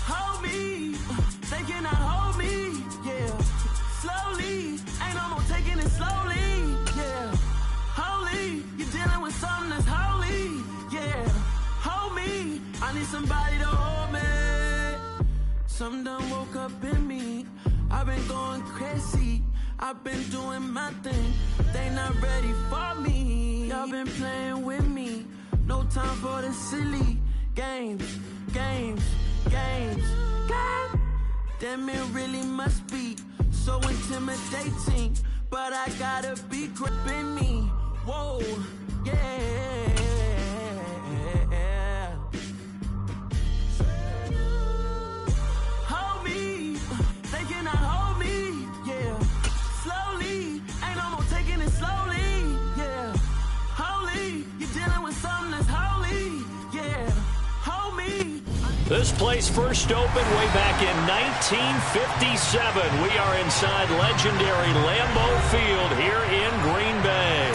Hold me, they cannot hold me, yeah. Slowly, ain't no more taking it slowly, yeah. Holy, you're dealing with something that's holy, yeah. Hold me, I need somebody to hold me. Something done woke up in me. I've been going crazy, I've been doing my thing. They not ready for me. Y'all been playing with me. No time for the silly games. God damn, it really must be so intimidating. But I gotta be gripping me. Whoa, yeah. Hold me, they cannot hold me, yeah. Slowly, ain't no more taking it slowly, yeah. Holy, you're dealing with something that's holy, yeah. Hold me. This place first opened way back in 1957. We are inside legendary Lambeau Field here in Green Bay.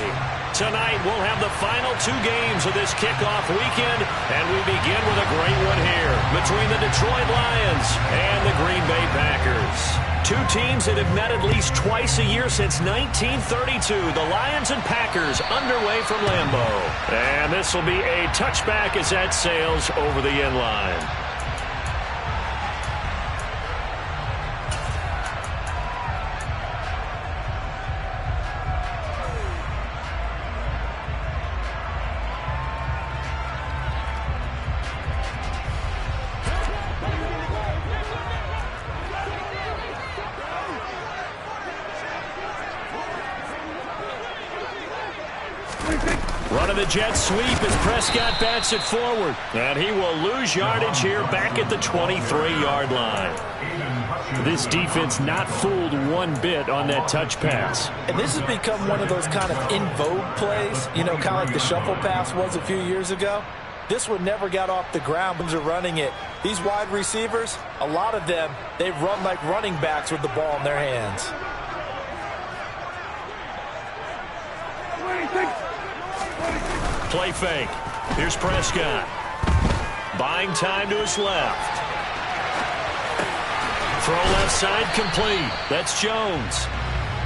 Tonight, we'll have the final two games of this kickoff weekend, and we begin with a great one here between the Detroit Lions and the Green Bay Packers. Two teams that have met at least twice a year since 1932. The Lions and Packers underway from Lambeau. And this will be a touchback as that sails over the end line. Running the jet sweep as Prescott bats it forward. And he will lose yardage here back at the 23-yard line. This defense not fooled one bit on that touch pass. And this has become one of those kind of in vogue plays, you know, kind of like the shuffle pass was a few years ago. This one never got off the ground. Are running it. These wide receivers, a lot of them, they run like running backs with the ball in their hands. Play fake. Here's Prescott. Buying time to his left. Throw left side complete. That's Jones.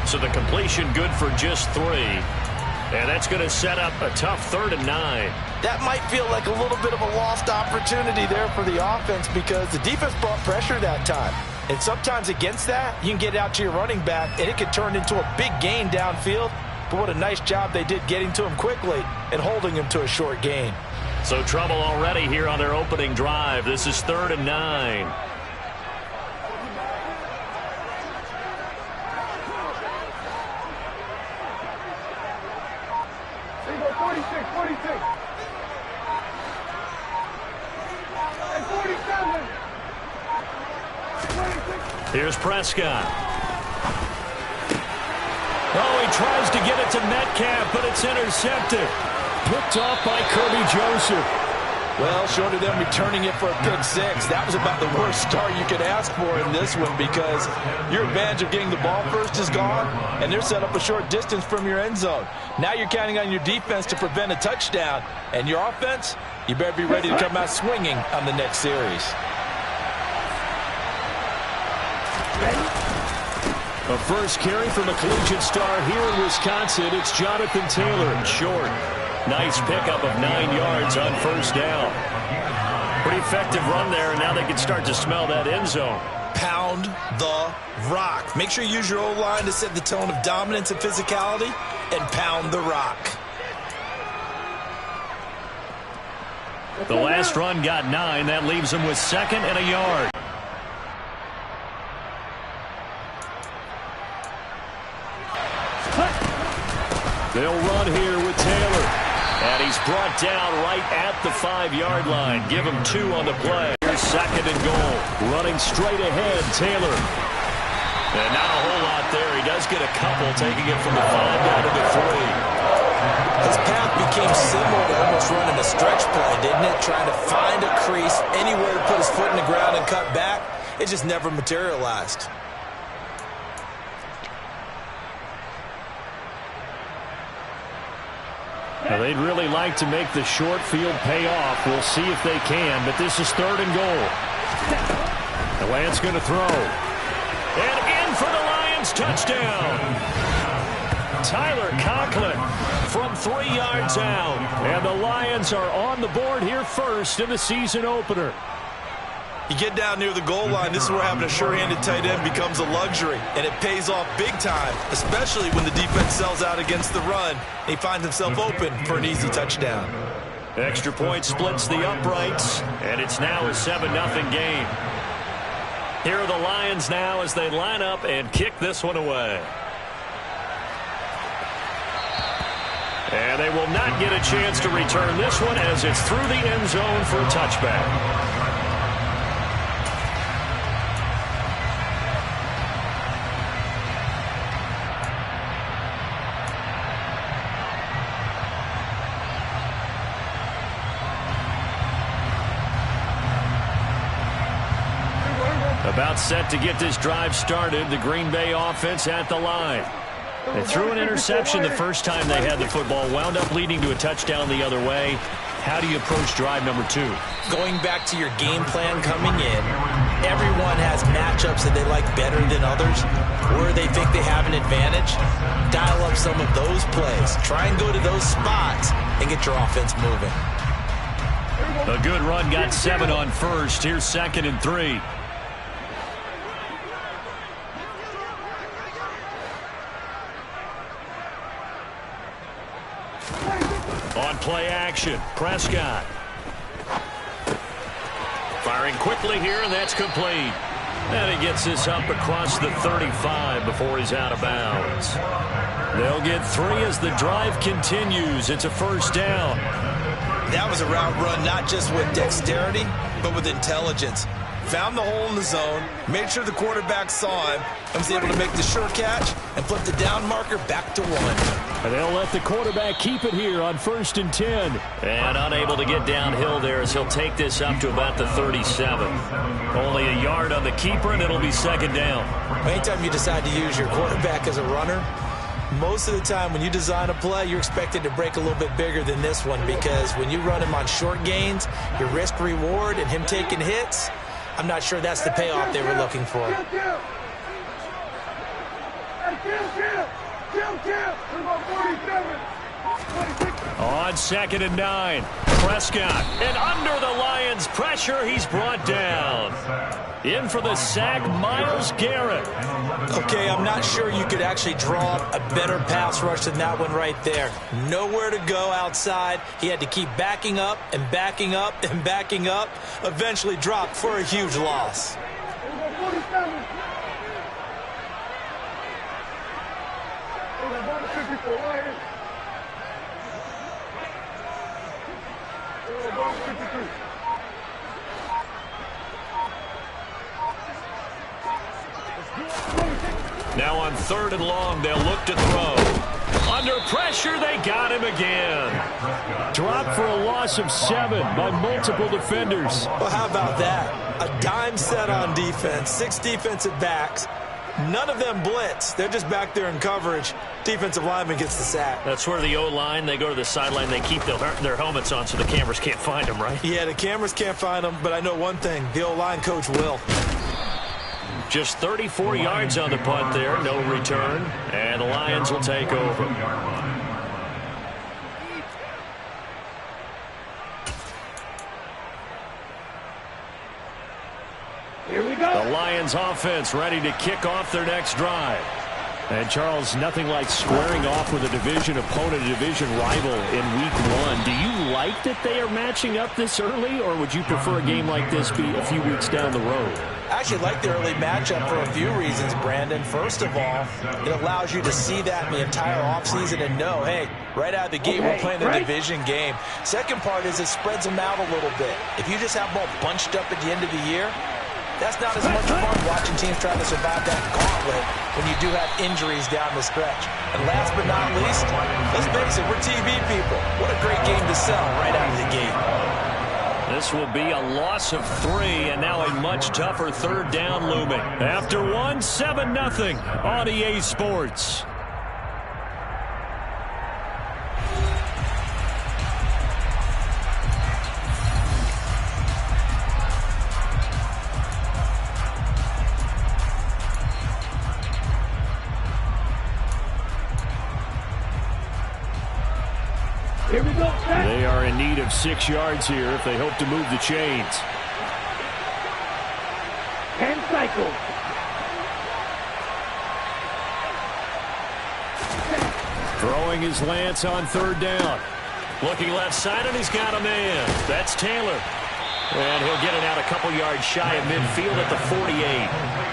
So the completion good for just 3. And that's going to set up a tough 3rd and 9. That might feel like a little bit of a lost opportunity there for the offense because the defense brought pressure that time. And sometimes against that, you can get out to your running back, and it could turn into a big gain downfield. But what a nice job they did getting to him quickly and holding him to a short gain. So trouble already here on their opening drive. This is 3rd and 9. Here's Prescott. Oh, he tries to get it to Metcalf, but it's intercepted. Picked off by Kirby Joseph. Well, short of them returning it for a pick 6, that was about the worst start you could ask for in this one because your advantage of getting the ball first is gone, and they're set up a short distance from your end zone. Now you're counting on your defense to prevent a touchdown, and your offense, you better be ready to come out swinging on the next series. A first carry from a collegiate star here in Wisconsin. It's Jonathan Taylor. Short. Nice pickup of 9 yards on first down. Pretty effective run there, and now they can start to smell that end zone. Pound the rock. Make sure you use your O-line to set the tone of dominance and physicality, and pound the rock. The last run got 9. That leaves them with 2nd and a yard. They'll run here with Taylor. And he's brought down right at the 5-yard line. Give him 2 on the play. Here's 2nd and goal. Running straight ahead, Taylor. And not a whole lot there. He does get a couple, taking it from the 5 down to the 3. His path became similar to almost running a stretch play, didn't it? Trying to find a crease, anywhere to put his foot in the ground and cut back. It just never materialized. Now, they'd really like to make the short field pay off. We'll see if they can, but this is 3rd and goal. The Lance going to throw. And in for the Lions, touchdown. Tyler Conklin from 3 yards out. And the Lions are on the board here first in the season opener. You get down near the goal line, this is where having a sure-handed tight end becomes a luxury, and it pays off big time, especially when the defense sells out against the run, and he finds himself open for an easy touchdown. Extra point splits the uprights, and it's now a 7-0 game. Here are the Lions now as they line up and kick this one away. And they will not get a chance to return this one as it's through the end zone for a touchback. About set to get this drive started. The Green Bay offense at the line. They threw an interception the first time they had the football. Wound up leading to a touchdown the other way. How do you approach drive number 2? Going back to your game plan coming in, everyone has matchups that they like better than others, where they think they have an advantage. Dial up some of those plays. Try and go to those spots and get your offense moving. A good run got 7 on first. Here's 2nd and 3. On play action, Prescott. Firing quickly here, and that's complete. And he gets this up across the 35 before he's out of bounds. They'll get 3 as the drive continues. It's a 1st down. That was a route run not just with dexterity, but with intelligence. Found the hole in the zone, made sure the quarterback saw him, and was able to make the sure catch and flip the down marker back to 1. And they'll let the quarterback keep it here on 1st and 10. And unable to get downhill there as he'll take this up to about the 37. Only a yard on the keeper, and it'll be 2nd down. Anytime you decide to use your quarterback as a runner, most of the time when you design a play, you're expected to break a little bit bigger than this one, because when you run him on short gains, your risk-reward and him taking hits, I'm not sure that's the payoff they were looking for. On 2nd and 9, Prescott. And under the Lions' pressure, he's brought down. In for the sack, Myles Garrett. Okay, I'm not sure you could actually draw a better pass rush than that one right there. Nowhere to go outside. He had to keep backing up and backing up and backing up. Eventually dropped for a huge loss. Now on 3rd and long, they'll look to throw. Under pressure, they got him again. Dropped for a loss of 7 by multiple defenders. Well, how about that? A dime set on defense, 6 defensive backs. None of them blitz. They're just back there in coverage. Defensive lineman gets the sack. That's where the O-line, they go to the sideline, they keep their helmets on so the cameras can't find them, right? Yeah, the cameras can't find them, but I know one thing. The O-line coach will. Just 34 yards on the punt there, no return, and the Lions will take over. Here we go. The Lions offense ready to kick off their next drive. And, Charles, nothing like squaring off with a division opponent, a division rival in Week 1. Do you like that they are matching up this early, or would you prefer a game like this be a few weeks down the road? I actually like the early matchup for a few reasons, Brandon. First of all, it allows you to see that in the entire offseason and know, hey, right out of the gate, we're playing a division game. Second part is it spreads them out a little bit. If you just have them all bunched up at the end of the year, that's not as much fun watching teams trying to survive that gauntlet when you do have injuries down the stretch. And last but not least, let's face it, we're TV people. What a great game to sell right out of the gate. This will be a loss of 3, and now a much tougher 3rd down looming. After 1, 7-0 on EA Sports. need of 6 yards here if they hope to move the chains. 10 cycles. Throwing his Lance on 3rd down. Looking left side, and he's got a man. That's Taylor. And he'll get it out a couple yards shy of midfield at the 48.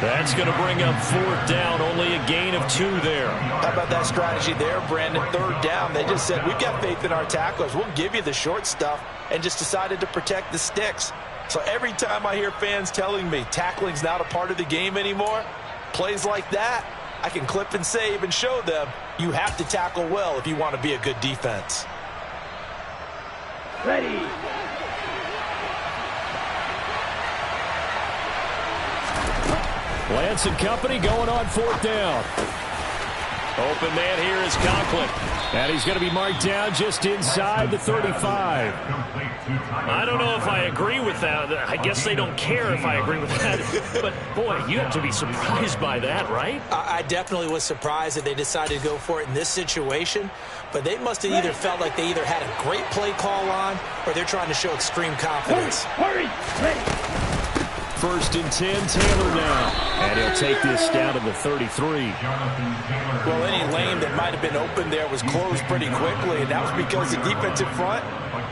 That's going to bring up 4th down, only a gain of 2 there. How about that strategy there, Brandon? 3rd down, they just said, we've got faith in our tacklers. We'll give you the short stuff, and just decided to protect the sticks. So every time I hear fans telling me tackling's not a part of the game anymore, plays like that, I can clip and save and show them you have to tackle well if you want to be a good defense. Ready. Lance and company going on 4th down. Open man here is Conklin. And he's going to be marked down just inside the 35. I don't know if I agree with that. I guess they don't care if I agree with that. But, boy, you have to be surprised by that, right? I definitely was surprised that they decided to go for it in this situation. But they must have either felt like they either had a great play call on or they're trying to show extreme confidence. Hurry. Ready. 1st and 10, Taylor now. And he'll take this down to the 33. Well, any lane that might have been open there was closed pretty quickly, and that was because the defensive front,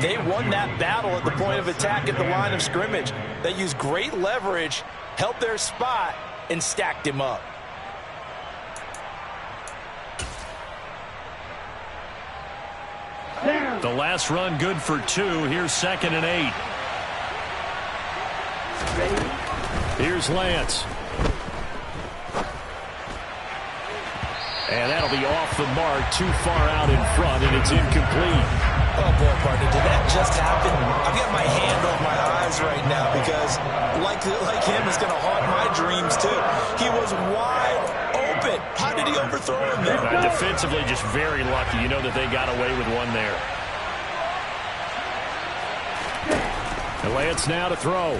they won that battle at the point of attack at the line of scrimmage. They used great leverage, held their spot, and stacked him up. The last run good for 2. Here's 2nd and 8. Here's Lance. And that'll be off the mark, too far out in front, and it's incomplete. Oh, boy, partner, did that just happen? I've got my hand over my eyes right now because, like him, it's going to haunt my dreams, too. He was wide open. How did he overthrow him there? Defensively, just very lucky. You know that they got away with one there. And Lance now to throw.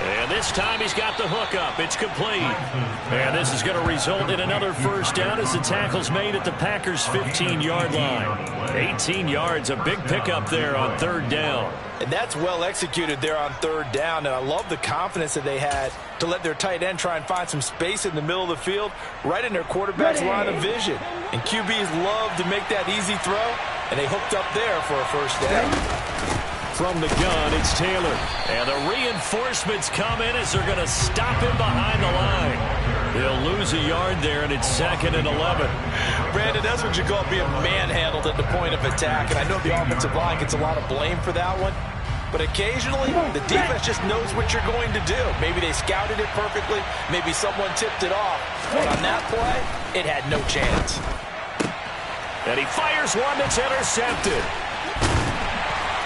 And this time he's got the hook up. It's complete. And this is going to result in another 1st down as the tackle's made at the Packers' 15-yard line. 18 yards, a big pickup there on 3rd down. And that's well executed there on 3rd down. And I love the confidence that they had to let their tight end try and find some space in the middle of the field, right in their quarterback's line of vision. And QBs love to make that easy throw, and they hooked up there for a 1st down. From the gun, it's Taylor. And the reinforcements come in as they're going to stop him behind the line. They'll lose a yard there, and it's 2nd and 11. Brandon, that's what you call being manhandled at the point of attack. And I know the offensive line gets a lot of blame for that one. But occasionally, the defense just knows what you're going to do. Maybe they scouted it perfectly. Maybe someone tipped it off. But on that play, it had no chance. And he fires one that's intercepted.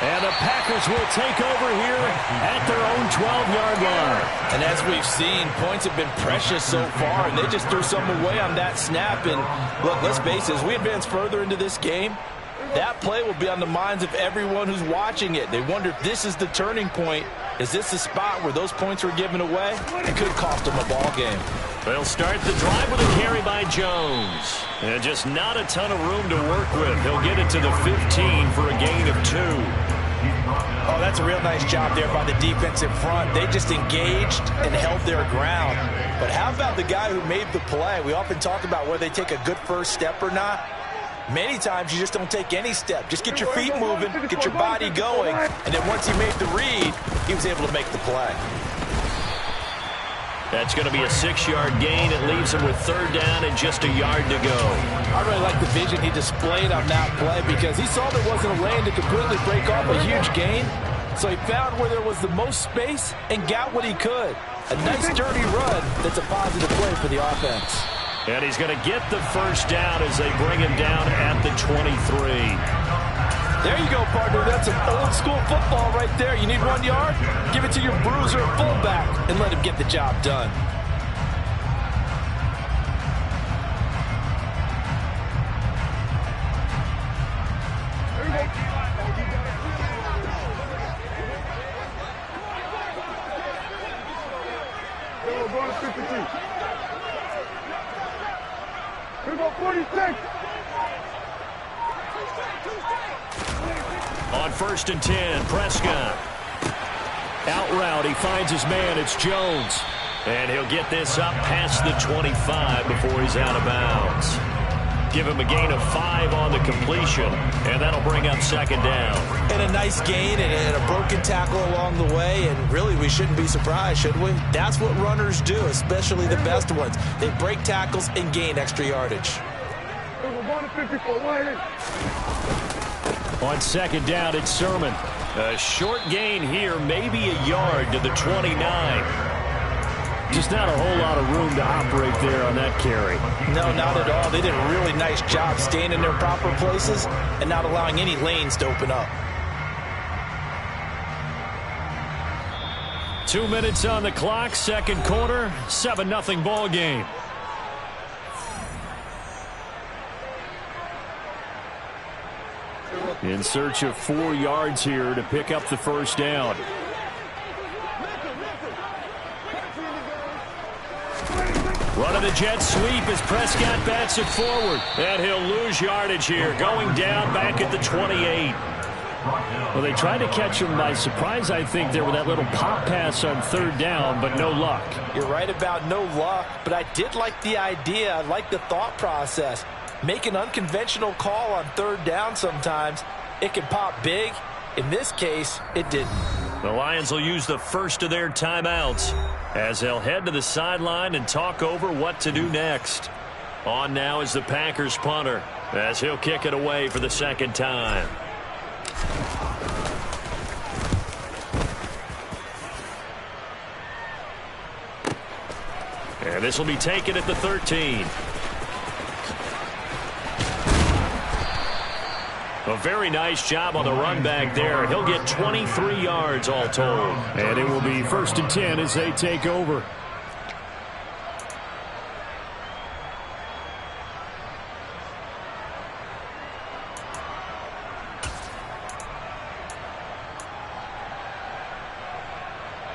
And the Packers will take over here at their own 12-yard line. And as we've seen, points have been precious so far, and they just threw some away on that snap. And look, let's face it, as we advance further into this game, that play will be on the minds of everyone who's watching it. They wonder if this is the turning point. Is this the spot where those points were given away? It could cost them a ball game. They'll start the drive with a carry by Jones. And just not a ton of room to work with. He'll get it to the 15 for a gain of 2. Oh, that's a real nice job there by the defensive front. They just engaged and held their ground. But how about the guy who made the play? We often talk about whether they take a good first step or not. Many times you just don't take any step. Just get your feet moving, get your body going, and then once he made the read, he was able to make the play. That's going to be a 6-yard gain. It leaves him with 3rd down and just a yard to go. I really like the vision he displayed on that play because he saw there wasn't a lane to completely break off a huge gain. So he found where there was the most space and got what he could. A nice, dirty run that's a positive play for the offense. And he's going to get the 1st down as they bring him down at the 23. There you go, partner. That's some old-school football right there. You need 1 yard? Give it to your bruiser fullback and let him get the job done. Here we go, 46. On 1st and 10, Prescott. Out route, he finds his man. It's Jones. And he'll get this up past the 25 before he's out of bounds. Give him a gain of 5 on the completion, and that'll bring up 2nd down. And a nice gain and a broken tackle along the way, and really we shouldn't be surprised, should we? That's what runners do, especially the best ones. They break tackles and gain extra yardage. On 2nd down, it's Sermon. A short gain here, maybe a yard to the 29. Just not a whole lot of room to operate there on that carry. No, not at all. They did a really nice job staying in their proper places and not allowing any lanes to open up. 2 minutes on the clock, 2nd quarter, 7-0 ball game. In search of 4 yards here to pick up the 1st down. Running the jet sweep as Prescott bats it forward. And he'll lose yardage here, going down back at the 28. Well, they tried to catch him by surprise, I think, there with that little pop pass on 3rd down, but no luck. You're right about no luck, but I did like the idea. I like the thought process. Make an unconventional call on 3rd down sometimes. It can pop big. In this case, it didn't. The Lions will use the first of their timeouts as they'll head to the sideline and talk over what to do next. On now is the Packers punter as he'll kick it away for the 2nd time. And this will be taken at the 13. A very nice job on the run back there. He'll get 23 yards all told. And it will be 1st and 10 as they take over.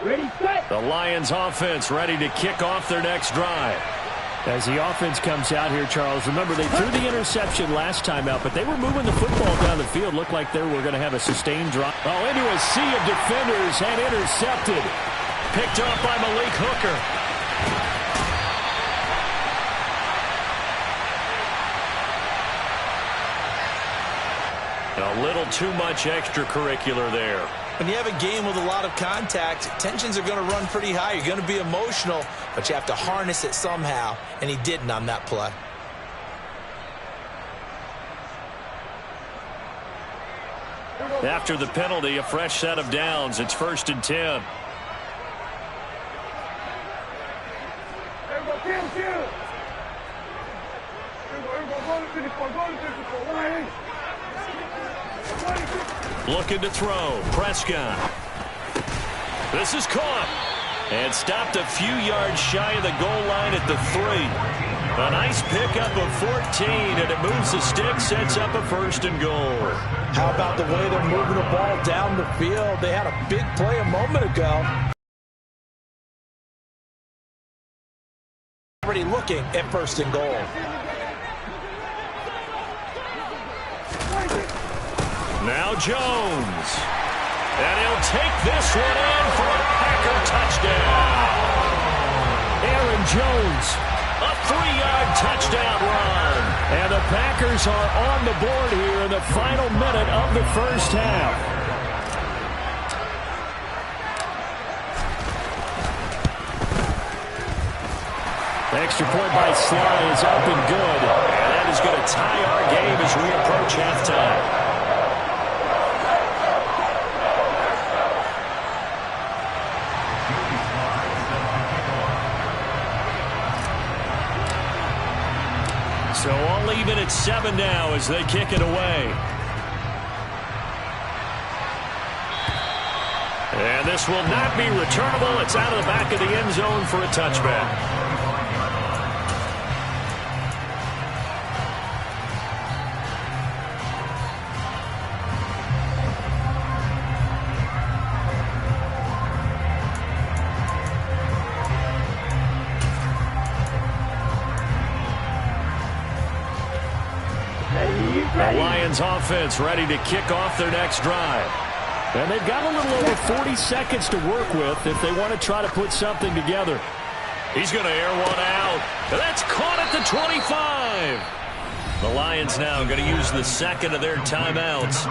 Ready, set. The Lions offense ready to kick off their next drive. As the offense comes out here, Charles, remember they threw the interception last time out, but they were moving the football down the field. Looked like they were going to have a sustained drop. Oh, into a sea of defenders and intercepted. Picked off by Malik Hooker. A little too much extracurricular there. When you have a game with a lot of contact, tensions are going to run pretty high. You're going to be emotional, but you have to harness it somehow, and he didn't on that play. After the penalty, a fresh set of downs. It's 1st and 10. Looking to throw. Prescott. This is caught. And stopped a few yards shy of the goal line at the 3. A nice pickup of 14, and it moves the stick, sets up a 1st and goal. How about the way they're moving the ball down the field? They had a big play a moment ago. Already looking at 1st and goal. Now Jones. And he'll take this one in for a Packer touchdown. Aaron Jones, a 3-yard touchdown run. And the Packers are on the board here in the final minute of the 1st half. Extra point by Sly is up and good. And that is going to tie our game as we approach halftime. So all even at 7 now as they kick it away. And this will not be returnable. It's out of the back of the end zone for a touchback. Lions offense ready to kick off their next drive. And they've got a little over 40 seconds to work with if they want to try to put something together. He's going to air one out. And that's caught at the 25. The Lions now going to use the second of their timeouts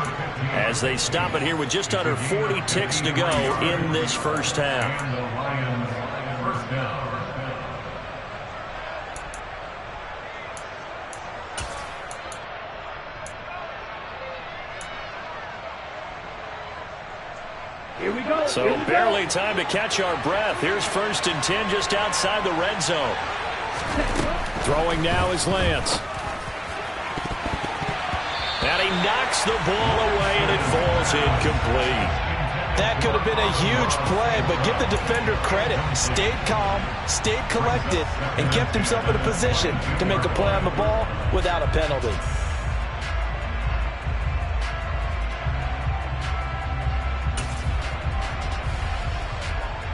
as they stop it here with just under 40 ticks to go in this first half. Here we go. So barely time to catch our breath. Here's 1st and 10 just outside the red zone. Throwing now is Lance. And he knocks the ball away, and it falls incomplete. That could have been a huge play, but give the defender credit. Stayed calm, stayed collected, and kept himself in a position to make a play on the ball without a penalty.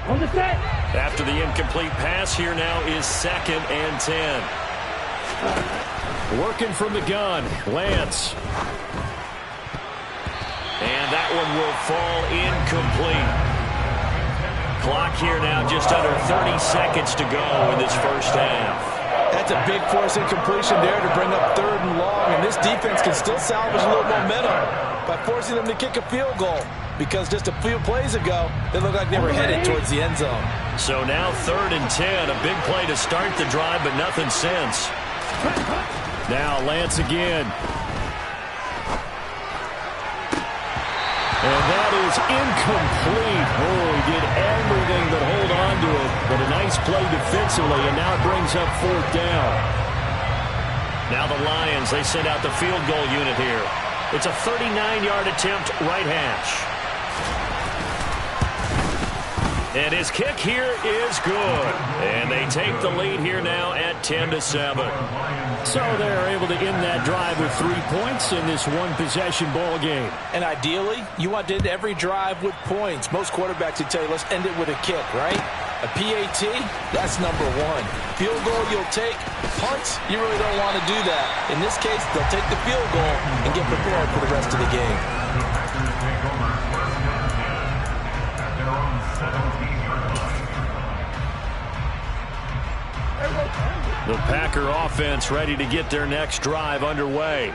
On the set. After the incomplete pass, here now is 2nd and 10. Working from the gun, Lance. And that one will fall incomplete. Clock here now just under 30 seconds to go in this first half. That's a big force incompletion there to bring up 3rd and long, and this defense can still salvage a little momentum by forcing them to kick a field goal, because just a few plays ago, they looked like they were headed towards the end zone. So now 3rd and 10, a big play to start the drive, but nothing since. Now Lance again. And that is incomplete. Oh, he did everything but hold on to it. But a nice play defensively, and now it brings up 4th down. Now the Lions, they send out the field goal unit here. It's a 39-yard attempt, right hash. And his kick here is good. And they take the lead here now at 10-7. So they're able to end that drive with 3 points in this one-possession ball game. And ideally, you want to end every drive with points. Most quarterbacks would tell you, let's end it with a kick, right? A PAT, that's number 1. Field goal you'll take. Punts, you really don't want to do that. In this case, they'll take the field goal and get prepared for the rest of the game. The Packer offense ready to get their next drive underway.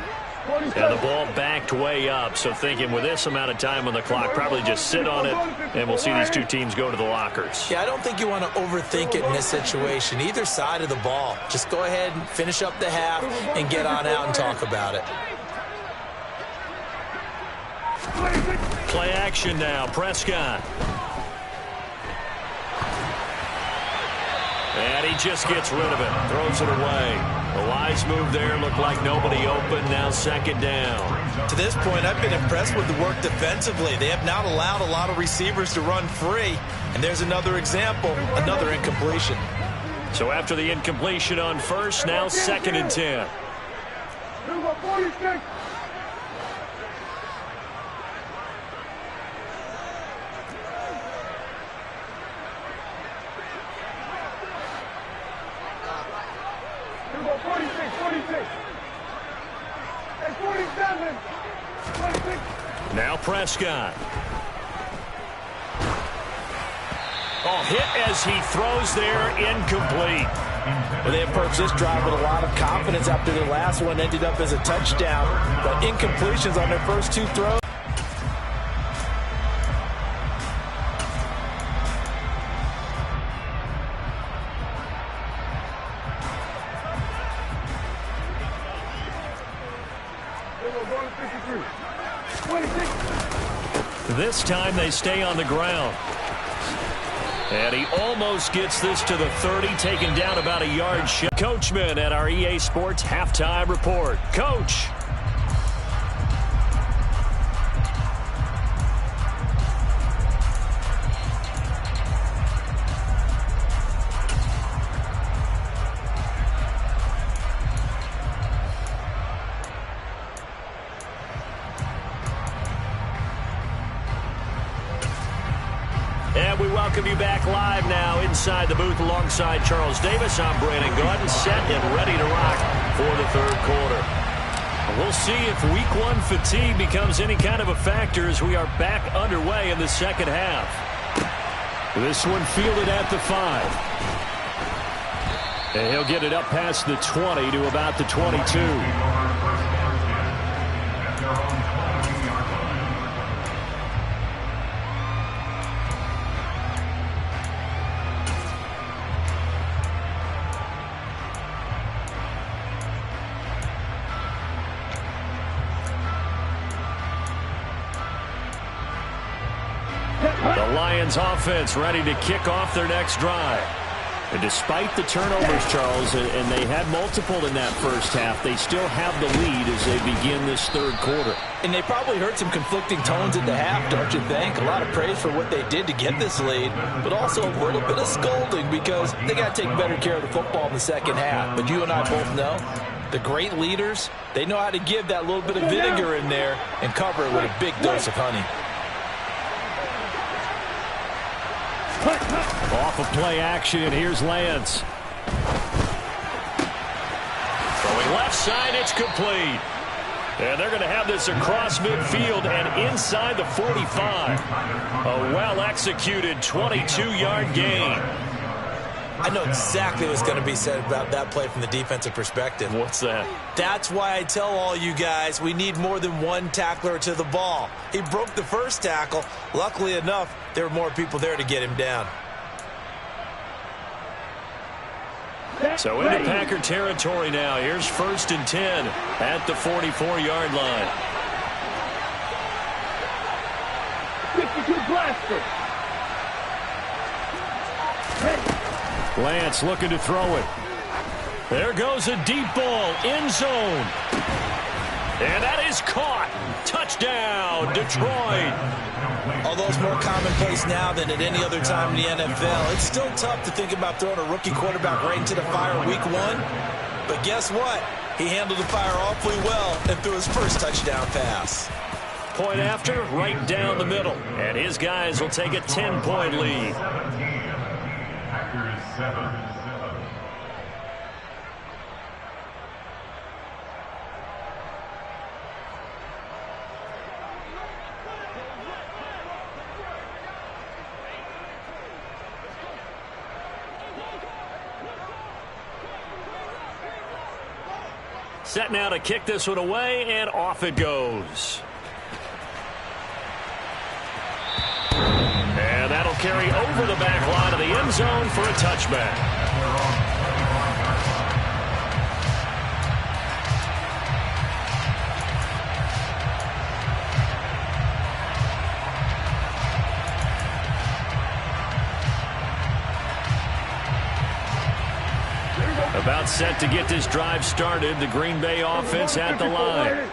And the ball backed way up, so thinking with this amount of time on the clock, probably just sit on it, and we'll see these two teams go to the lockers. Yeah, I don't think you want to overthink it in this situation. Either side of the ball. Just go ahead and finish up the half and get on out and talk about it. Play action now, Prescott. And he just gets rid of it, throws it away. A wise move there, looked like nobody open, now 2nd down. To this point, I've been impressed with the work defensively. They have not allowed a lot of receivers to run free. And there's another example, another incompletion. So after the incompletion on 1st, now 2nd and 10. Number 46. Now Prescott. Oh, hit as he throws there, incomplete. Well, they approached this drive with a lot of confidence after the last one ended up as a touchdown. But incompletions on their first 2 throws. This time they stay on the ground. And he almost gets this to the 30, taken down about a yard short. Coachman at our EA Sports Halftime Report. Coach. And we welcome you back live now inside the booth alongside Charles Davis. I'm Brandon Gaudin, set and ready to rock for the 3rd quarter. We'll see if week one fatigue becomes any kind of a factor as we are back underway in the second half. This one fielded at the 5. And he'll get it up past the 20 to about the 22. The Lions offense ready to kick off their next drive. And despite the turnovers, Charles, and they had multiple in that first half, they still have the lead as they begin this third quarter. And they probably heard some conflicting tones at the half, don't you think? A lot of praise for what they did to get this lead, but also a little bit of scolding because they got to take better care of the football in the second half. But you and I both know the great leaders, they know how to give that little bit of vinegar in there and cover it with a big dose of honey. Off of play action, and here's Lance. Throwing left side, it's complete. And they're going to have this across midfield and inside the 45. A well-executed 22-yard gain. I know exactly what's going to be said about that play from the defensive perspective. What's that? That's why I tell all you guys we need more than one tackler to the ball. He broke the first tackle. Luckily enough, there were more people there to get him down. So into Packer territory now. Here's 1st and 10 at the 44-yard line. 52 blaster. Lance looking to throw it. There goes a deep ball, end zone. And that is caught. Touchdown, Detroit. Although it's more commonplace now than at any other time in the NFL, it's still tough to think about throwing a rookie quarterback right into the fire week one. But guess what? He handled the fire awfully well and threw his first touchdown pass. Point after, right down the middle. And his guys will take a 10-point lead. Packers 7. Set now to kick this one away, and off it goes. And that'll carry over the back line of the end zone for a touchback. About set to get this drive started. The Green Bay offense at the line.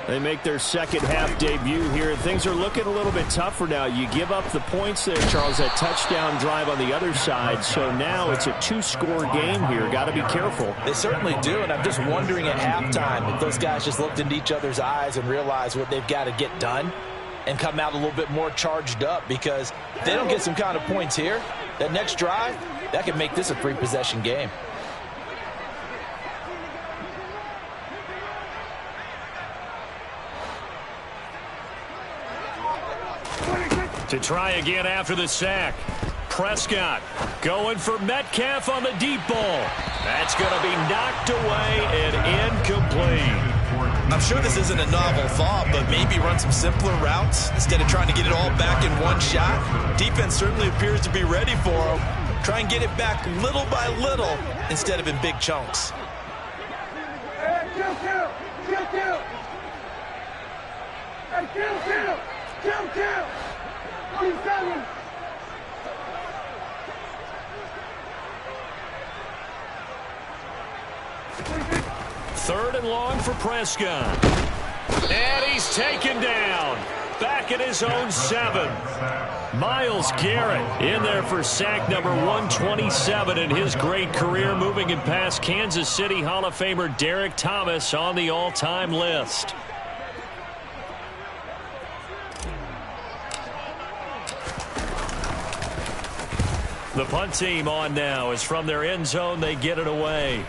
They make their second half debut here, and things are looking a little bit tougher now. You give up the points there, Charles, that touchdown drive on the other side. So now it's a 2-score game here. Got to be careful. They certainly do, and I'm just wondering at halftime if those guys just looked into each other's eyes and realized what they've got to get done and come out a little bit more charged up, because if they don't get some kind of points here, that next drive, that could make this a 3-possession game. To try again after the sack. Prescott going for Metcalf on the deep ball. That's going to be knocked away and incomplete. I'm sure this isn't a novel thought, but maybe run some simpler routes instead of trying to get it all back in one shot. Defense certainly appears to be ready for him. Try and get it back little by little instead of in big chunks. Kill. 47. Third and long for Prescott. And he's taken down. Back at his own 7. Myles Garrett in there for sack number 127 in his great career, moving it past Kansas City Hall of Famer Derek Thomas on the all-time list. The punt team on now as from their end zone they get it away.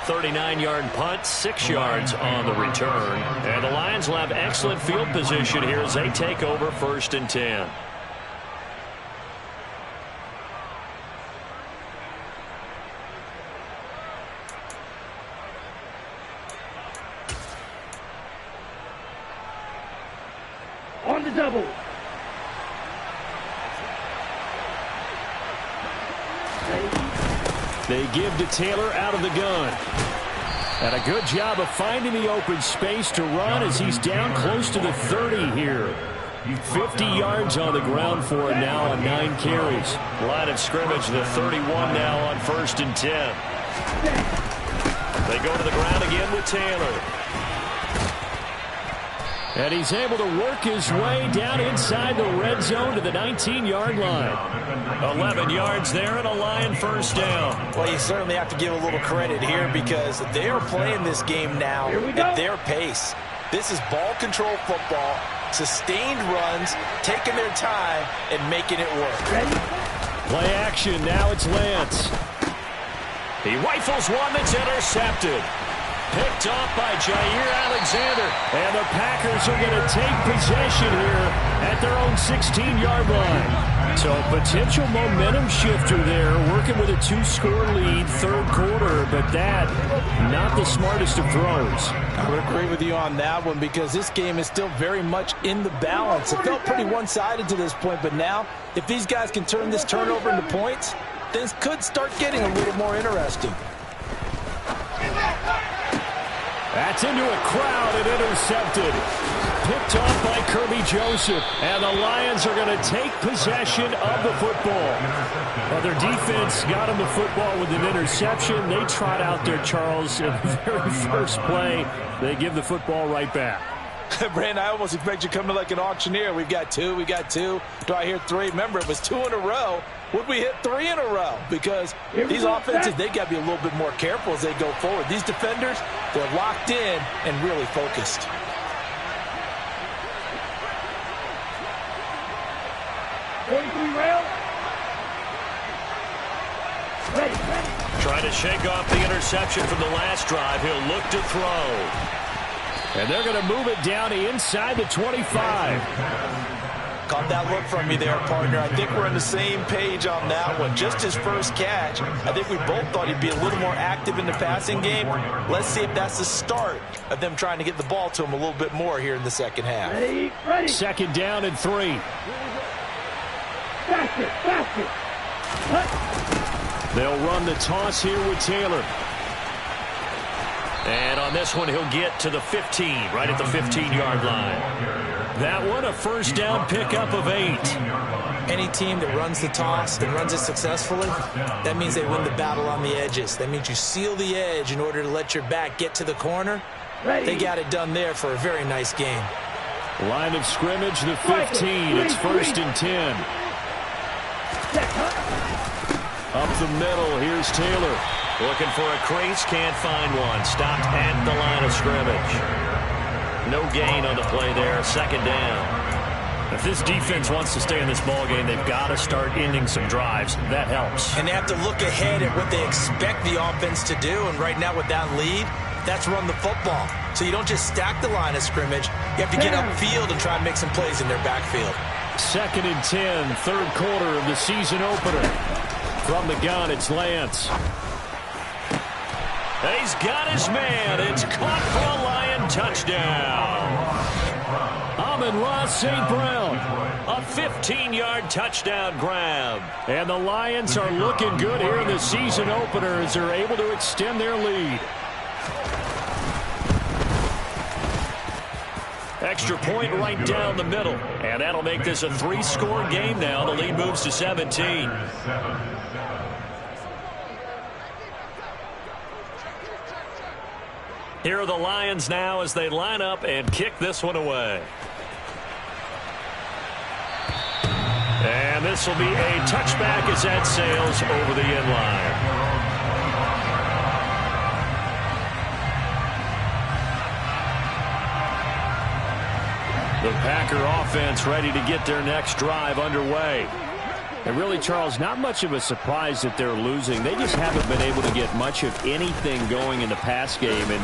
39-yard punt, 6 yards on the return. And the Lions will have excellent field position here as they take over 1st and 10. On the double. They give to Taylor out of the gun. And a good job of finding the open space to run as he's down close to the 30 here. 50 yards on the ground for it now on 9 carries. Line of scrimmage, the 31 now on 1st and 10. They go to the ground again with Taylor. And he's able to work his way down inside the red zone to the 19-yard line. 11 yards there and a Lion 1st down. Well, you certainly have to give a little credit here because they are playing this game now at their pace. This is ball control football, sustained runs, taking their time and making it work. Play action, now it's Lance. He rifles one that's intercepted. Picked off by Jair Alexander. And the Packers are going to take possession here at their own 16-yard line. So potential momentum shifter there, working with a 2-score lead, 3rd quarter, but that, not the smartest of throws. I would agree with you on that one because this game is still very much in the balance. It felt pretty one-sided to this point, but now, if these guys can turn this turnover into points, things could start getting a little more interesting. That's into a crowd and intercepted. Picked off by Kirby Joseph. And the Lions are going to take possession of the football. Well, their defense got them the football with an interception. They trot out there, Charles, in the very first play. They give the football right back. Brandon, I almost expect you coming like an auctioneer. We've got 2, we got 2. Do I hear 3? Remember, it was 2 in a row. Would we hit 3 in a row? Because these offenses, they got to be a little bit more careful as they go forward. These defenders, they're locked in and really focused. Trying to shake off the interception from the last drive. He'll look to throw. And they're going to move it down inside the 25. Caught that look from you there, partner. I think we're on the same page on that one. Just his first catch. I think we both thought he'd be a little more active in the passing game. Let's see if that's the start of them trying to get the ball to him a little bit more here in the second half. Ready. 2nd down and 3. Faster. They'll run the toss here with Taylor. And on this one, he'll get to the 15, right at the 15-yard line. That one, a 1st down pickup of 8. Any team that runs the toss and runs it successfully, that means they win the battle on the edges. That means you seal the edge in order to let your back get to the corner. They got it done there for a very nice game. Line of scrimmage, the 15. It's 1st and 10. Up the middle, here's Taylor. Looking for a crease, can't find one. Stopped at the line of scrimmage. No gain on the play there, 2nd down. If this defense wants to stay in this ballgame, they've got to start ending some drives. That helps. And they have to look ahead at what they expect the offense to do. And right now with that lead, that's run the football. So you don't just stack the line of scrimmage. You have to get upfield and try and make some plays in their backfield. 2nd and 10, 3rd quarter of the season opener. From the gun, it's Lance. And he's got his man. It's caught for a Lion touchdown. Amon-Ra St. Brown. A 15-yard touchdown grab. And the Lions are looking good here in the season opener as they're able to extend their lead. Extra point right down the middle. And that'll make this a 3-score game now. The lead moves to 17. Here are the Lions now as they line up and kick this one away. And this will be a touchback as that sails over the end line. The Packer offense ready to get their next drive underway. And really, Charles, not much of a surprise that they're losing. They just haven't been able to get much of anything going in the pass game. And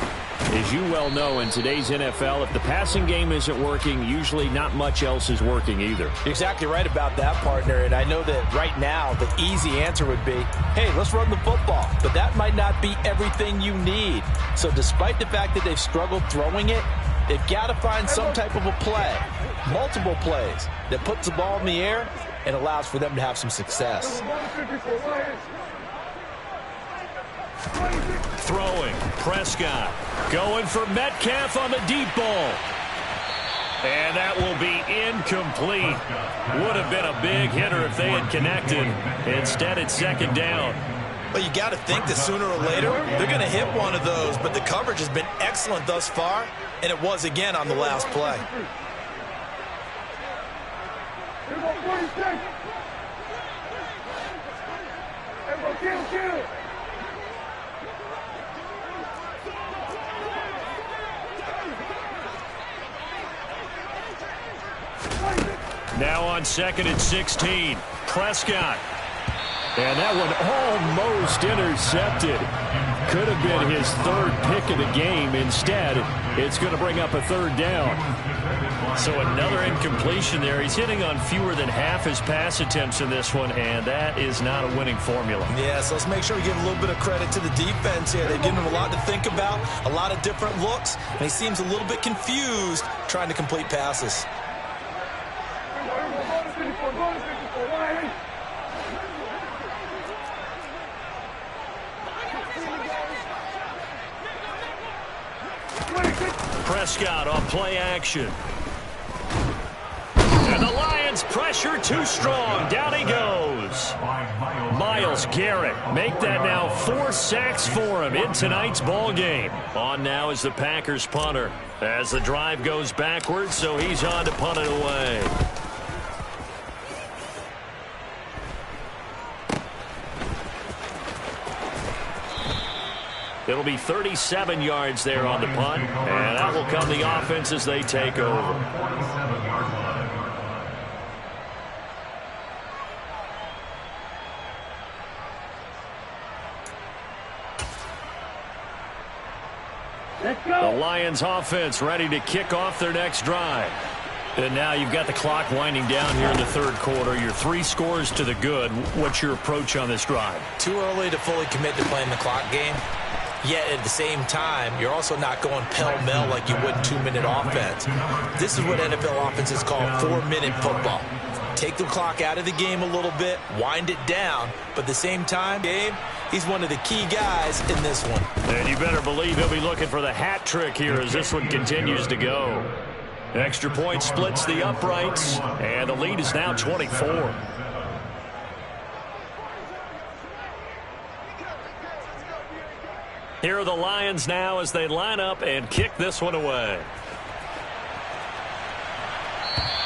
as you well know, in today's NFL, if the passing game isn't working, usually not much else is working either. You're exactly right about that, partner. And I know that right now the easy answer would be, hey, let's run the football. But that might not be everything you need. So despite the fact that they've struggled throwing it, they've got to find some type of a play, multiple plays, that puts the ball in the air and allows for them to have some success. Throwing, Prescott going for Metcalf on the deep ball. And that will be incomplete. Would have been a big hitter if they had connected. Instead, it's second down. Well, you got to think that sooner or later they're going to hit one of those, but the coverage has been excellent thus far, and it was again on the last play. Now on second and 16, Prescott. And that one almost intercepted. Could have been his third pick of the game. Instead, it's going to bring up a third down. So another incompletion there. He's hitting on fewer than half his pass attempts in this one, and that is not a winning formula. Yeah, so let's make sure we give a little bit of credit to the defense here. They've given him a lot to think about, a lot of different looks, and he seems a little bit confused trying to complete passes. Prescott on play action. And the Lions pressure too strong. Down he goes. Myles Garrett make that now 4 sacks for him in tonight's ball game. On now is the Packers punter as the drive goes backwards, so he's on to punt it away. It'll be 37 yards there on the punt, and that will come the offense as they take over. Let's go. The Lions offense ready to kick off their next drive. And now you've got the clock winding down here in the third quarter. Your 3 scores to the good. What's your approach on this drive? Too early to fully commit to playing the clock game. Yet at the same time, you're also not going pell-mell like you would in 2-minute offense. This is what NFL offenses call 4-minute football. Take the clock out of the game a little bit, wind it down, but at the same time, Gabe, he's one of the key guys in this one. And you better believe he'll be looking for the hat trick here as this one continues to go. Extra point splits the uprights, and the lead is now 24. Here are the Lions now as they line up and kick this one away.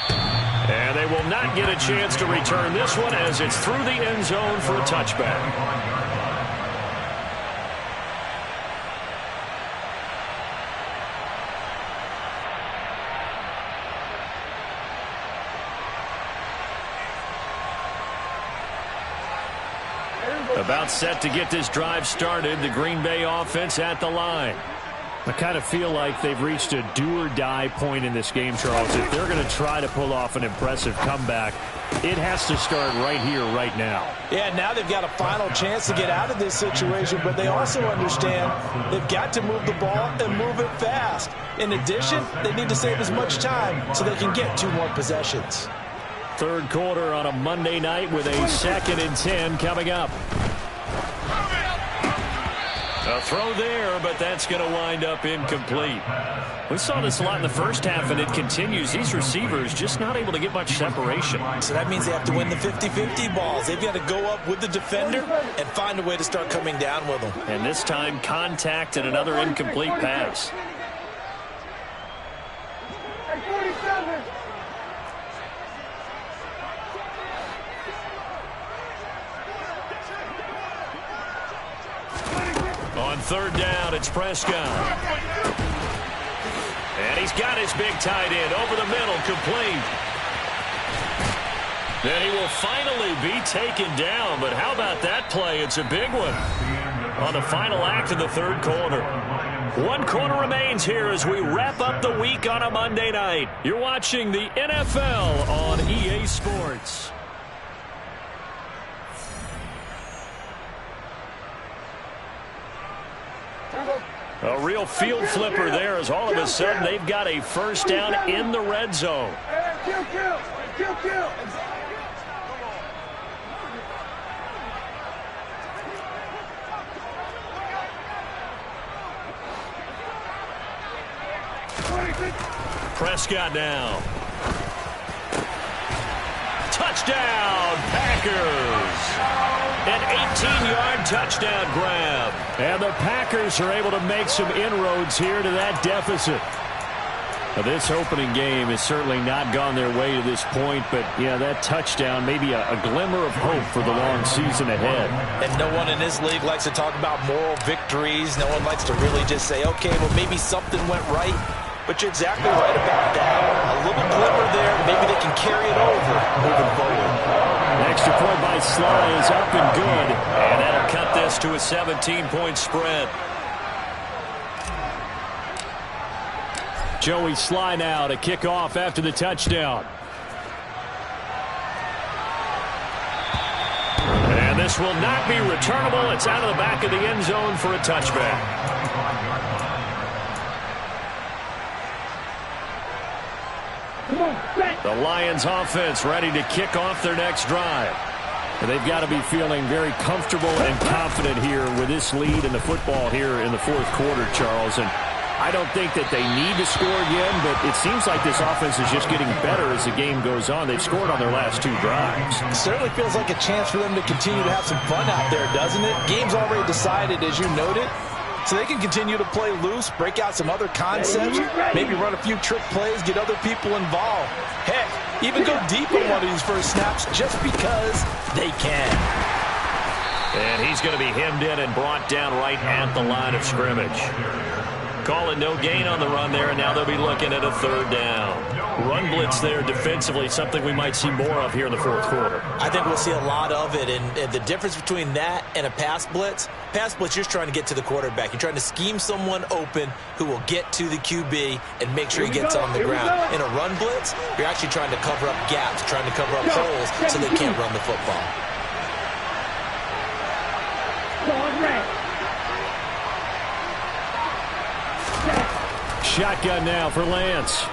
And they will not get a chance to return this one as it's through the end zone for a touchback. About set to get this drive started, the Green Bay offense at the line. I kind of feel like they've reached a do-or-die point in this game, Charles. If they're going to try to pull off an impressive comeback, it has to start right here, right now. Yeah, now they've got a final chance to get out of this situation, but they also understand they've got to move the ball and move it fast. In addition, they need to save as much time so they can get 2 more possessions. Third quarter on a Monday night with a 2nd and 10 coming up. A throw there, but that's going to wind up incomplete. We saw this a lot in the first half, and it continues. These receivers just not able to get much separation. So that means they have to win the 50-50 balls. They've got to go up with the defender and find a way to start coming down with them. And this time, contact and another incomplete pass. On third down, it's Prescott. And he's got his big tight end over the middle, complete. Then he will finally be taken down, but how about that play? It's a big one on the final act of the third quarter. 1 quarter remains here as we wrap up the week on a Monday night. You're watching the NFL on EA Sports. A real field flipper there as all of a sudden they've got a first down in the red zone. Kill. Prescott now. Touchdown, Packers. An 18-yard touchdown grab. And the Packers are able to make some inroads here to that deficit. Now, this opening game has certainly not gone their way to this point, but, yeah, that touchdown may be a glimmer of hope for the long season ahead. And no one in this league likes to talk about moral victories. No one likes to really just say, okay, well, maybe something went right. But you're exactly right about that. A little glimmer there. Maybe they can carry it over moving forward. An extra point by Sly is up and good. And that'll cut this to a 17-point spread. Joey Sly now to kick off after the touchdown. And this will not be returnable. It's out of the back of the end zone for a touchback. The Lions offense ready to kick off their next drive. And they've got to be feeling very comfortable and confident here with this lead in the football here in the fourth quarter, Charles. And I don't think that they need to score again, but it seems like this offense is just getting better as the game goes on. They've scored on their last 2 drives. It certainly feels like a chance for them to continue to have some fun out there, doesn't it? Game's already decided, as you noted. So they can continue to play loose, break out some other concepts, maybe run a few trick plays, get other people involved. Heck, even go deep on one of these first snaps just because they can. And he's going to be hemmed in and brought down right at the line of scrimmage. Calling no gain on the run there, and now they'll be looking at a third down. Run blitz there defensively, something we might see more of here in the fourth quarter. I think we'll see a lot of it, and the difference between that and a pass blitz, you're just trying to get to the quarterback. You're trying to scheme someone open who will get to the QB and make sure he gets on the ground. In a run blitz, you're actually trying to cover up gaps, trying to cover up holes so they can't run the football. Shotgun now for Lance.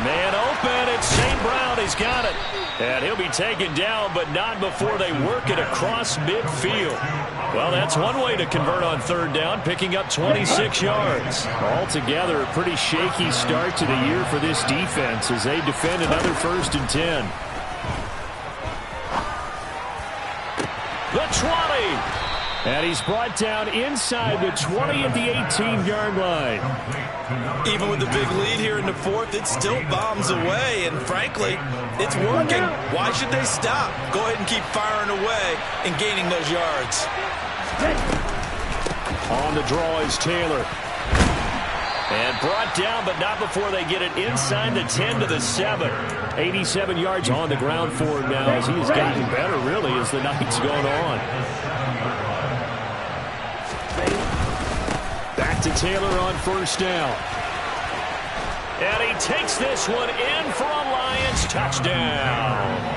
Man open, it's St. Brown, he's got it. And he'll be taken down, but not before they work it across midfield. Well, that's one way to convert on third down, picking up 26 yards. Altogether, a pretty shaky start to the year for this defense as they defend another 1st and 10. The 20. And he's brought down inside the 20 at the 18-yard line. Even with the big lead here in the fourth, it still bombs away. And frankly, it's working. Why should they stop? Go ahead and keep firing away and gaining those yards. On the draw is Taylor. And brought down, but not before they get it inside the 10 to the 7. 87 yards on the ground for him now as he has gotten better, really, as the night's gone on. Back to Taylor on first down. And he takes this one in for a Lions touchdown.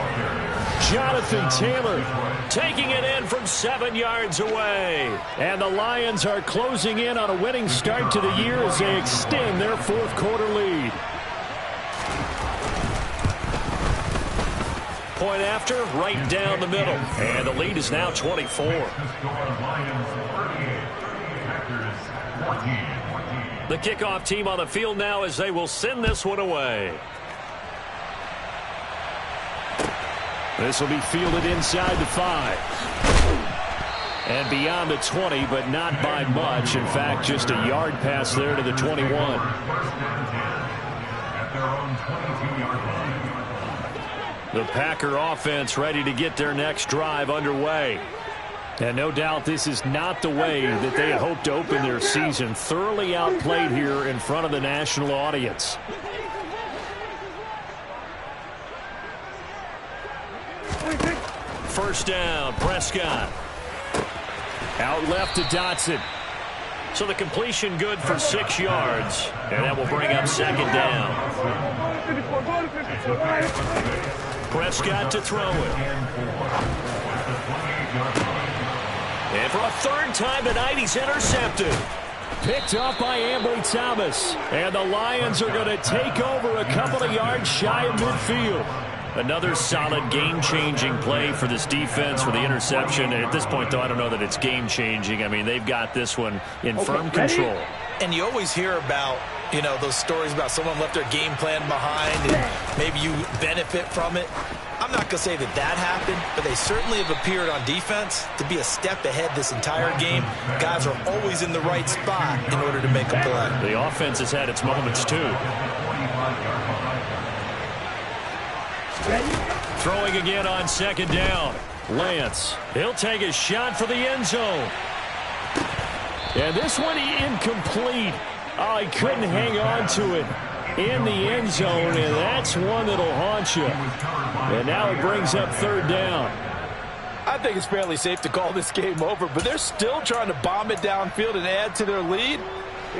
Jonathan Taylor taking it in from 7 yards away. And the Lions are closing in on a winning start to the year as they extend their fourth quarter lead. Point after, right down the middle. And the lead is now 24. The kickoff team on the field now as they will send this one away. This will be fielded inside the 5. And beyond the 20, but not by much. In fact, just a yard pass there to the 21. The Packer offense ready to get their next drive underway. And no doubt this is not the way that they had hoped to open their season. Thoroughly outplayed here in front of the national audience. first down. Prescott. Out left to Dotson. So the completion good for 6 yards. And that will bring up second down. Prescott to throw it. And for a third time tonight, he's intercepted. Picked up by Ambry Thomas. And the Lions are going to take over a couple of yards shy of midfield. Another solid game-changing play for this defense for the interception. And at this point, though, I don't know that it's game-changing. I mean, they've got this one in firm control. And you always hear about, you know, those stories about someone left their game plan behind and maybe you benefit from it. I'm not going to say that that happened, but they certainly have appeared on defense to be a step ahead this entire game. Guys are always in the right spot in order to make a play. The offense has had its moments, too. Throwing again on second down. Lance. He'll take a shot for the end zone. And this one incomplete. Oh, he couldn't hang on to it in the end zone, and that's one that'll haunt you. And now it brings up third down. I think it's fairly safe to call this game over, but they're still trying to bomb it downfield and add to their lead.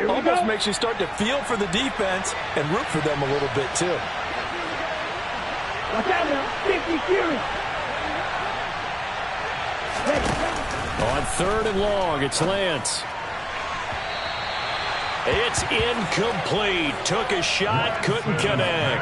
Almost makes you start to feel for the defense and root for them a little bit, too. Watch out now, 50 Fury. On third and long, it's Lance. It's incomplete. Took a shot, couldn't connect.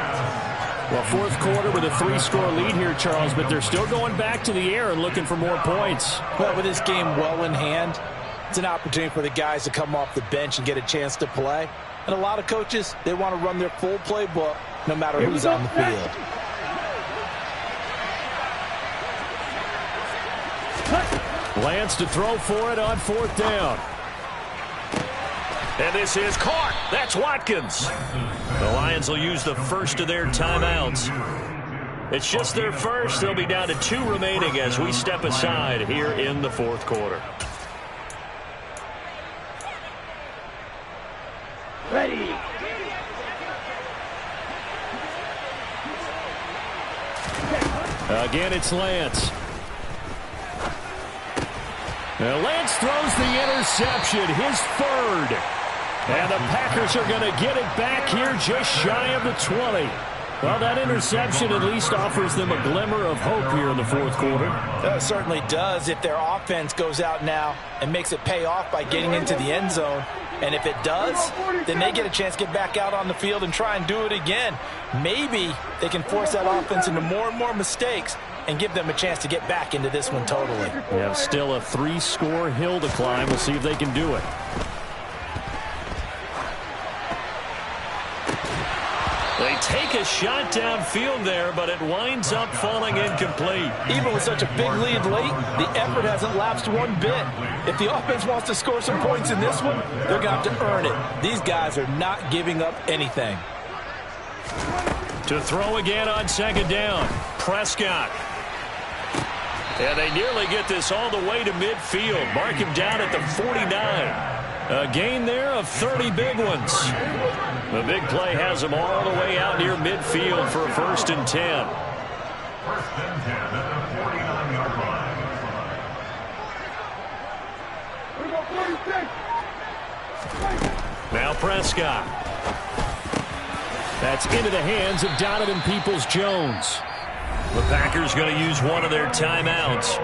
Well, fourth quarter with a 3-score lead here, Charles, but they're still going back to the air and looking for more points. Well, with this game well in hand, it's an opportunity for the guys to come off the bench and get a chance to play. And a lot of coaches, they want to run their full playbook no matter who's on the field. Lance to throw for it on fourth down. And this is caught. That's Watkins. The Lions will use the first of their timeouts. It's just their first. They'll be down to 2 remaining as we step aside here in the fourth quarter. Ready. Again, it's Lance. Now Lance throws the interception, his third. And the Packers are going to get it back here just shy of the 20. Well, that interception at least offers them a glimmer of hope here in the fourth quarter. That certainly does if their offense goes out now and makes it pay off by getting into the end zone. And if it does, then they get a chance to get back out on the field and try and do it again. Maybe they can force that offense into more and more mistakes and give them a chance to get back into this one totally. We have still a 3-score hill to climb. We'll see if they can do it. They take a shot downfield there, but it winds up falling incomplete. Even with such a big lead late, the effort hasn't lapsed one bit. If the offense wants to score some points in this one, they're going to have to earn it. These guys are not giving up anything. To throw again on second down, Prescott. And they nearly get this all the way to midfield. Mark him down at the 49. A gain there of 30 big ones. The big play has them all the way out near midfield for a 1st and 10. Now Prescott. That's into the hands of Donovan Peoples-Jones. The Packers going to use one of their timeouts.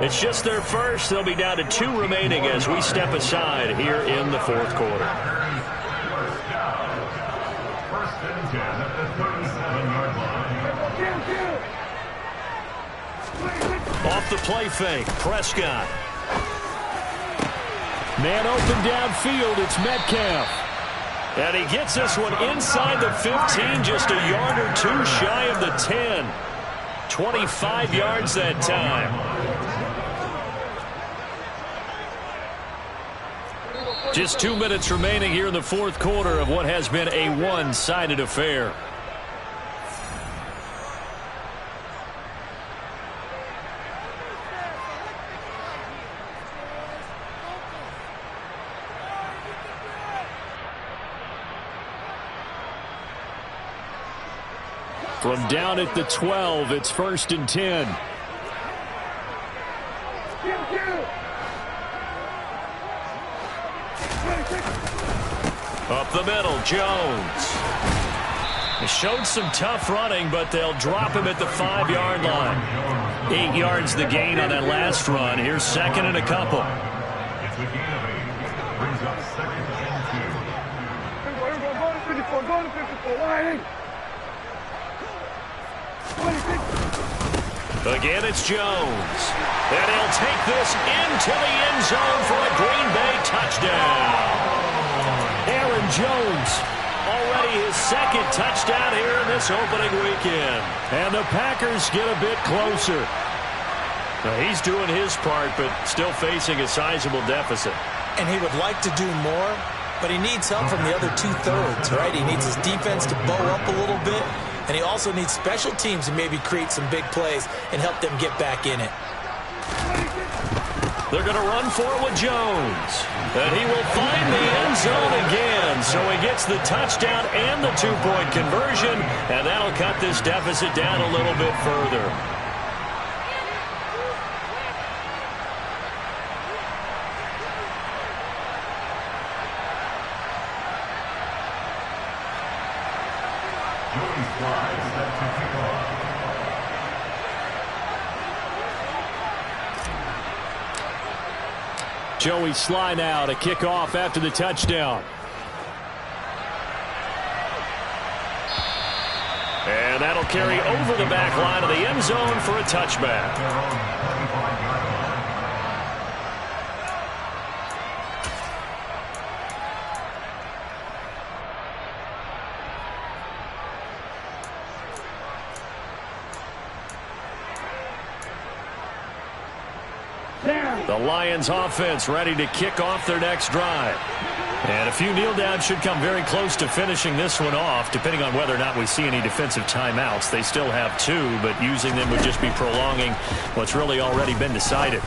It's just their first. They'll be down to 2 remaining as we step aside here in the fourth quarter. Off the play fake, Prescott. Man open downfield, it's Metcalf. And he gets this one inside the 15, just a yard or 2 shy of the 10. 25 yards that time. Just 2 minutes remaining here in the fourth quarter of what has been a one-sided affair. From down at the 12, it's 1st and 10. Up the middle, Jones. He showed some tough running, but they'll drop him at the 5-yard line. 8 yards the gain on that last run. Here's second and a couple. Again, it's Jones. And he'll take this into the end zone for a Green Bay touchdown. Aaron Jones, already his second touchdown here in this opening weekend. And the Packers get a bit closer. Now, he's doing his part, but still facing a sizable deficit. And he would like to do more, but he needs help from the other 2/3, right? He needs his defense to bow up a little bit, and he also needs special teams to maybe create some big plays and help them get back in it. They're going to run for it with Jones. And he will find the end zone again. So he gets the touchdown and the 2-point conversion, and that'll cut this deficit down a little bit further. Joey Sly now to kick off after the touchdown. And that'll carry over the back line of the end zone for a touchback. The Lions offense ready to kick off their next drive. And a few kneel downs should come very close to finishing this one off, depending on whether or not we see any defensive timeouts. They still have 2, but using them would just be prolonging what's really already been decided.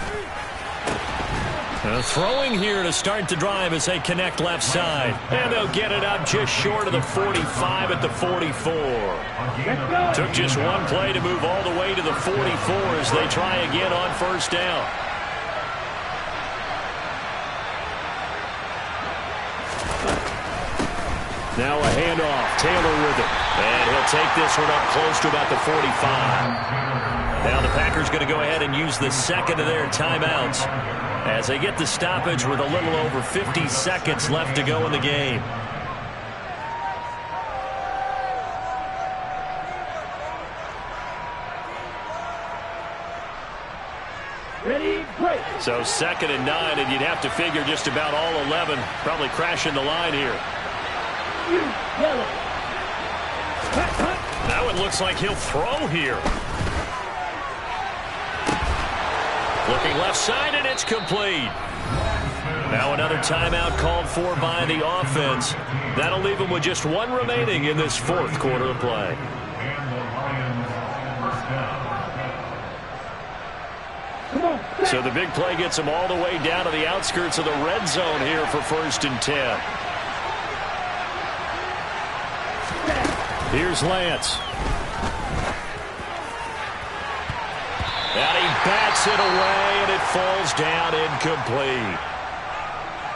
Throwing here to start the drive as they connect left side. And they'll get it up just short of the 45 at the 44. Took just one play to move all the way to the 44 as they try again on first down. Now a handoff. Taylor with it. And he'll take this one up close to about the 45. Now the Packers going to go ahead and use the second of their timeouts as they get the stoppage with a little over 50 seconds left to go in the game. Ready, break. So 2nd and 9, and you'd have to figure just about all 11 probably crashing the line here. Now it looks like he'll throw here. Looking left side, and it's complete. Now another timeout called for by the offense. That'll leave them with just one remaining in this 4th quarter of play. So the big play gets them all the way down to the outskirts of the red zone here for 1st and 10. Here's Lance. And he bats it away, and it falls down incomplete.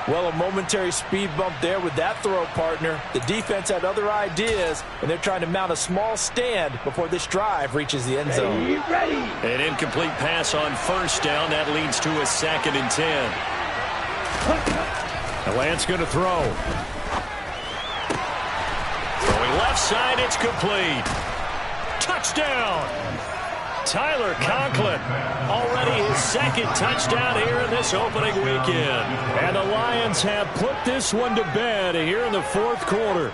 Well, a momentary speed bump there with that throw, partner. The defense had other ideas, and they're trying to mount a small stand before this drive reaches the end zone. Ready. An incomplete pass on 1st down. That leads to a 2nd and 10. And Lance going to throw. Throwing left side, it's complete. Touchdown! Tyler Conklin, already his 2nd touchdown here in this opening weekend. And the Lions have put this one to bed here in the 4th quarter.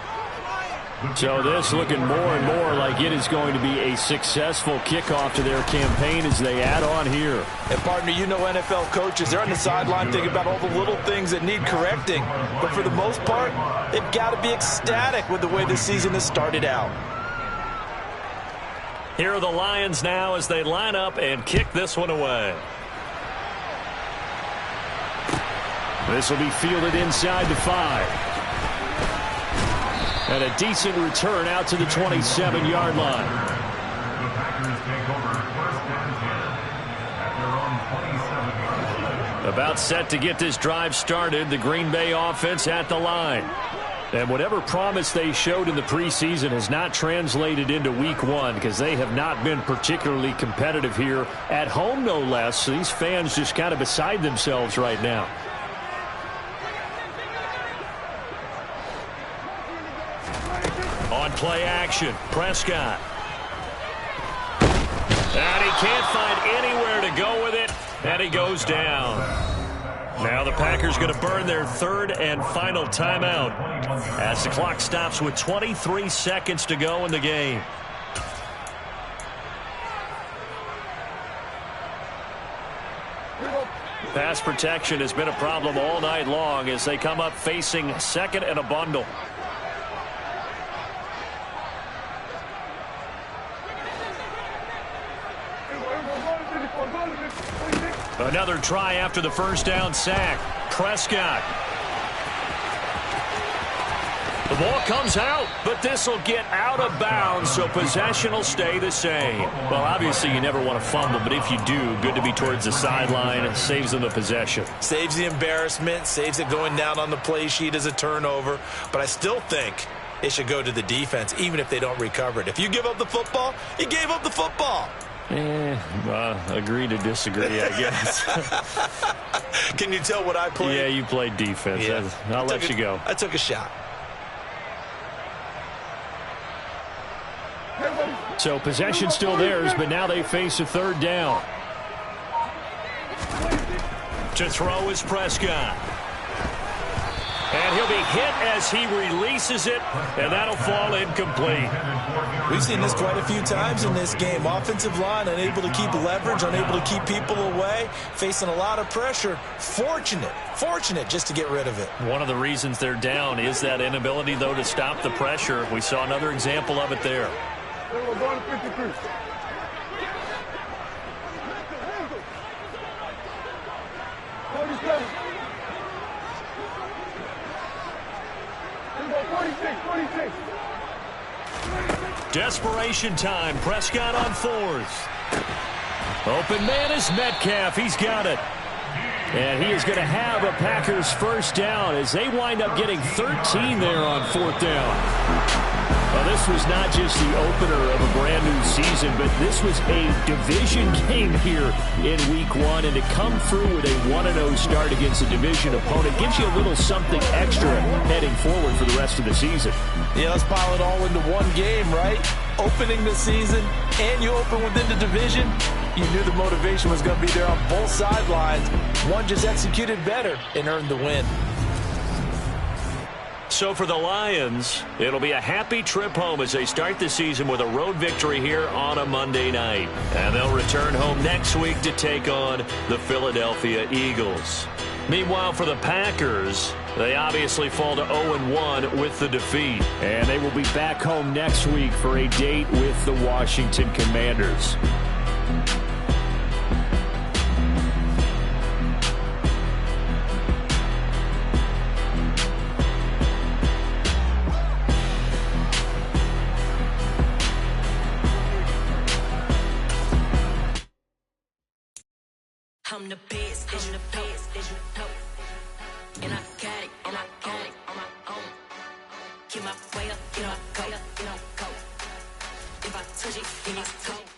So this looking more and more like it is going to be a successful kickoff to their campaign as they add on here. And partner, you know NFL coaches, they're on the sideline thinking about all the little things that need correcting. But for the most part, they've got to be ecstatic with the way this season has started out. Here are the Lions now as they line up and kick this one away. This will be fielded inside the 5. And a decent return out to the 27-yard line. About set to get this drive started. The Green Bay offense at the line. And whatever promise they showed in the preseason has not translated into week one because they have not been particularly competitive here at home, no less. So these fans just kind of beside themselves right now. On play action, Prescott. And he can't find anywhere to go with it, and he goes down. Now the Packers going to burn their third and final timeout as the clock stops with 23 seconds to go in the game. Pass protection has been a problem all night long as they come up facing second and a bundle. Another try after the first down sack. Prescott. The ball comes out, but this will get out of bounds, so possession will stay the same. Well, obviously you never want to fumble, but if you do, good to be towards the sideline. It saves them the possession. Saves the embarrassment, saves it going down on the play sheet as a turnover. But I still think it should go to the defense, even if they don't recover it. If you give up the football, you gave up the football. Agree to disagree, I guess. Can you tell what I played? Yeah, you played defense. Yeah. I'll let you go. I took a shot. So possession still theirs, but now they face a third down. To throw is Prescott. And he'll be hit as he releases it, and that'll fall incomplete. We've seen this quite a few times in this game. Offensive line unable to keep leverage, unable to keep people away, facing a lot of pressure. Fortunate just to get rid of it. One of the reasons they're down is that inability, though, to stop the pressure. We saw another example of it there. Desperation time. Prescott on fourth. Open man is Metcalf. He's got it. And he is going to have a Packers first down as they wind up getting 13 there on fourth down. Well, this was not just the opener of a brand new season, but this was a division game here in week one. And to come through with a 1-0 start against a division opponent gives you a little something extra heading forward for the rest of the season. Yeah, let's pile it all into one game, right? Opening the season, and you open within the division. You knew the motivation was going to be there on both sidelines. One just executed better and earned the win. So for the Lions, it'll be a happy trip home as they start the season with a road victory here on a Monday night. And they'll return home next week to take on the Philadelphia Eagles. Meanwhile, for the Packers, they obviously fall to 0-1 with the defeat. And they will be back home next week for a date with the Washington Commanders. I'm the best, I'm the best, and I got it, and I got it on my own. Keep my way up, get up, go, get up, go. If I touch it, then it's cold.